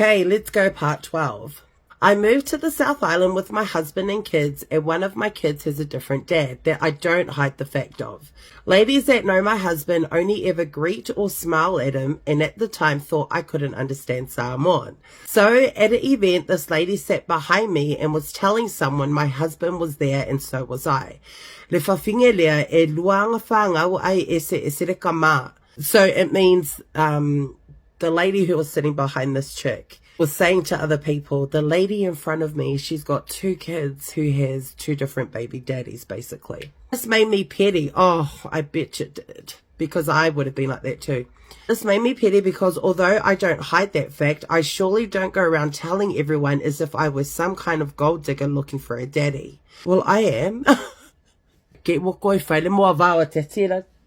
Okay, let's go part 12. I moved to the South Island with my husband and kids, and one of my kids has a different dad that I don't hide the fact of. Ladies that know my husband only ever greet or smile at him, and at the time thought I couldn't understand Samoan. So at an event, this lady sat behind me and was telling someone my husband was there and so was I. Le whawhinga lea e luanga whangau ai ese reka mā. So it means the lady who was sitting behind this chick was saying to other people, the lady in front of me, she's got two kids who has two different baby daddies, basically. This made me petty. Oh, I bet it did. Because I would have been like that too. This made me petty because although I don't hide that fact, I surely don't go around telling everyone as if I was some kind of gold digger looking for a daddy. Well, I am.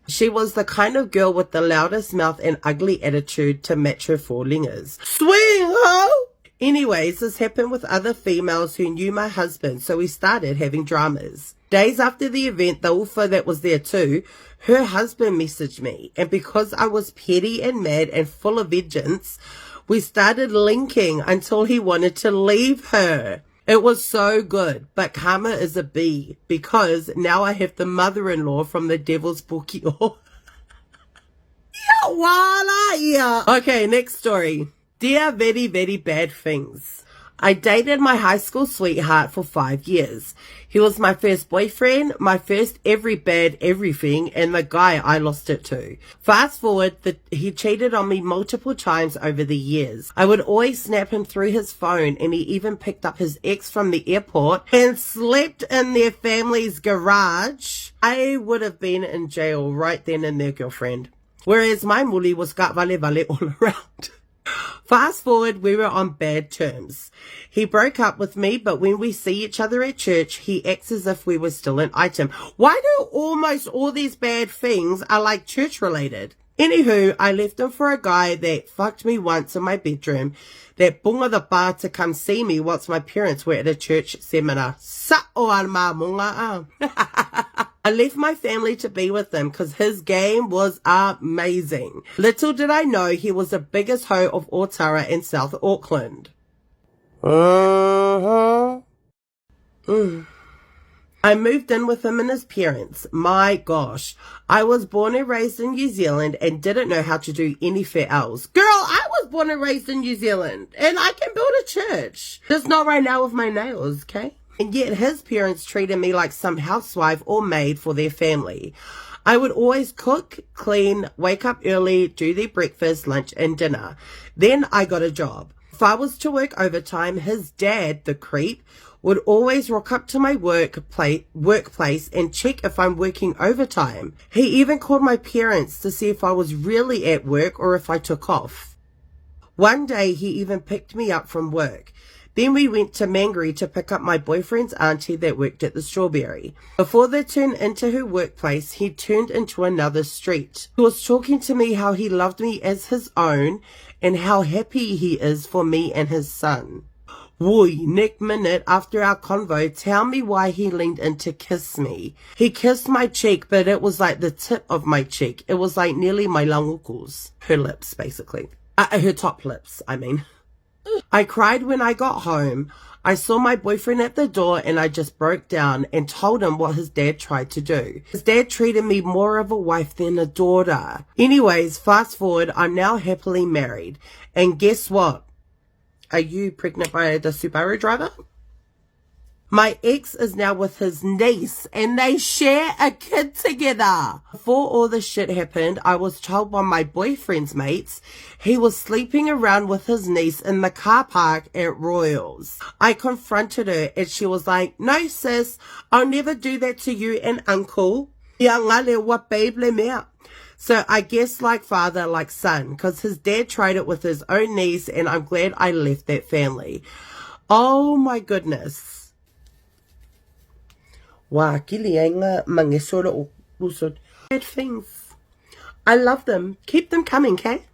She was the kind of girl with the loudest mouth and ugly attitude to match her four lingers. Swing, ho! Anyways, this happened with other females who knew my husband, so we started having dramas. Days after the event, the ufa that was there too, her husband messaged me, and because I was petty and mad and full of vengeance, we started linking until he wanted to leave her. It was so good, but karma is a B, because now I have the mother-in-law from the devil's bukio. Okay, next story. Dear very, very bad things. I dated my high school sweetheart for 5 years. He was my first boyfriend, my first every bad everything, and the guy I lost it to. Fast forward, he cheated on me multiple times over the years. I would always snap him through his phone, and he even picked up his ex from the airport and slept in their family's garage. I would have been in jail right then and there, girlfriend. Whereas my muli was gat vale vale all around. Fast forward, we were on bad terms. He broke up with me, but when we see each other at church, he acts as if we were still an item. Why do almost all these bad things are like church related? Anywho, I left him for a guy that fucked me once in my bedroom, that bunga the bar to come see me whilst my parents were at a church seminar. I left my family to be with him because his game was amazing. Little did I know he was the biggest hoe of Otara in South Auckland. I moved in with him and his parents. My gosh, I was born and raised in New Zealand and didn't know how to do anything else. Girl, I was born and raised in New Zealand and I can build a church. Just not right now with my nails, okay? And yet his parents treated me like some housewife or maid for their family. I would always cook, clean, wake up early, do their breakfast, lunch and dinner. Then I got a job. If I was to work overtime, his dad, the creep, would always rock up to my workplace and check if I'm working overtime. He even called my parents to see if I was really at work or if I took off. One day he even picked me up from work. Then we went to Mangere to pick up my boyfriend's auntie that worked at the Strawberry. Before they turned into her workplace, he turned into another street. He was talking to me how he loved me as his own and how happy he is for me and his son. Woi, next minute after our convo, tell me why he leaned in to kiss me. He kissed my cheek, but it was like the tip of my cheek. It was like nearly my langukos. Her lips, basically. Her top lips, I mean. I cried when I got home. I saw my boyfriend at the door and I just broke down and told him what his dad tried to do. His dad treated me more of a wife than a daughter. Anyways, fast forward, I'm now happily married. And guess what? Are you pregnant by the Subaru driver? My ex is now with his niece and they share a kid together. Before all this shit happened, I was told by my boyfriend's mates he was sleeping around with his niece in the car park at Royals. I confronted her and she was like, no sis, I'll never do that to you and uncle. So I guess like father, like son, because his dad tried it with his own niece and I'm glad I left that family. Oh my goodness. Bad things. I love them. Keep them coming, okay?